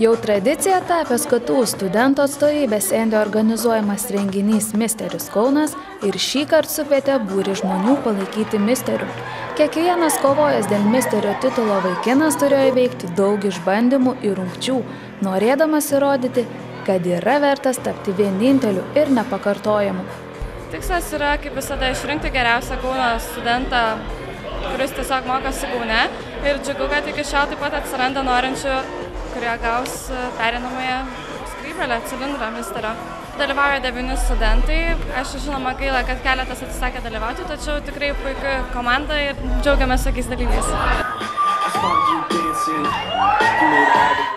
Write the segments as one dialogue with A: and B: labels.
A: Jau tradicija tapęs KTU studentų atstovybės Endė organizuojamas renginys Misteris Kaunas ir šįkart sukvietė būrį žmonių palaikyti misterių. Kiekvienas kovojęs dėl misterio titulo vaikinas turėjo įveikti daug išbandymų ir rungčių, norėdamas įrodyti, kad yra vertas tapti vieninteliu ir nepakartojamu.
B: Tikslas yra, kaip visada, išrinkti geriausią Kauno studentą, kuris tiesiog mokosi Kaune. Ir džiugu, kad iki šiol taip pat atsiranda norinčių, kurie gaus pereinamąją skrybėlę, cilindrą misterio. Dalyvauja 9 studentai. Aš žinoma gaila, kad keletas atsisakė dalyvauti, tačiau tikrai puikia komanda ir džiaugiamės tokiais dalyviais.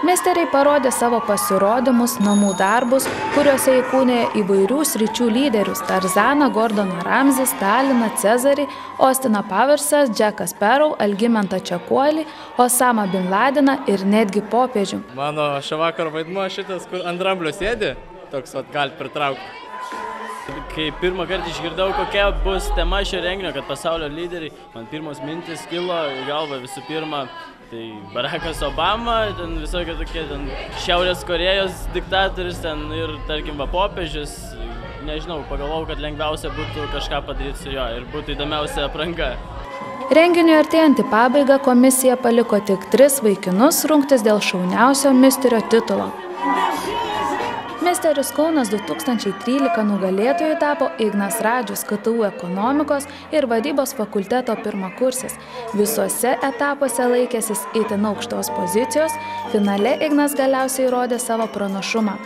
A: Misteriai parodė savo pasirodymus, namų darbus, kuriuose įkūnė įvairių sričių lyderius – Tarzaną, Gordoną Ramzį, Staliną, Cezarį, Ostiną Paversą, Džeką Sparrow, Algimantą Čekuolį, Osamą Bin Ladiną ir netgi popiežių.
C: Mano šio vakaro vaidmuo šitas, kur ant dramblio sėdi, toks galite pritraukti. Kai pirmą kartą išgirdau, kokia bus tema šio renginio, kad pasaulio lyderiai, man pirmos mintis kilo į galvą visų pirma, tai Barackas Obama, ten visokie tokie Šiaurės Korėjos diktatorius ten ir, tarkim, popiežius. Nežinau, pagalvojau, kad lengviausia būtų kažką padaryti su jo ir būtų įdomiausia apranga.
A: Renginiui artėjant į pabaigą komisija paliko tik 3 vaikinus rungtis dėl šauniausio misterio titulo. Misteris Kaunas 2013 nugalėtojų tapo Ignas Radžius, KTU ekonomikos ir vadybos fakulteto pirmakursis. Visuose etapuose laikėsis itin aukštos pozicijos, finale Ignas galiausiai įrodė savo pranašumą.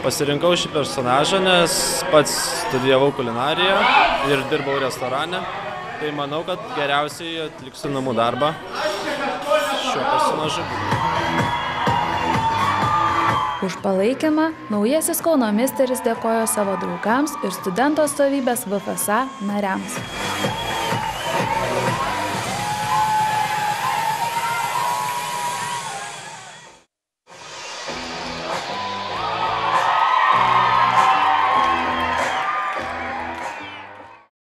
D: Pasirinkau šį personažą, nes pats studijavau kulinariją ir dirbau restorane. Tai manau, kad geriausiai atliksiu namų darbą šiuo personažu.
A: Už palaikymą naujasis Kauno misteris dėkojo savo draugams ir studentų atstovybės VFSA nariams.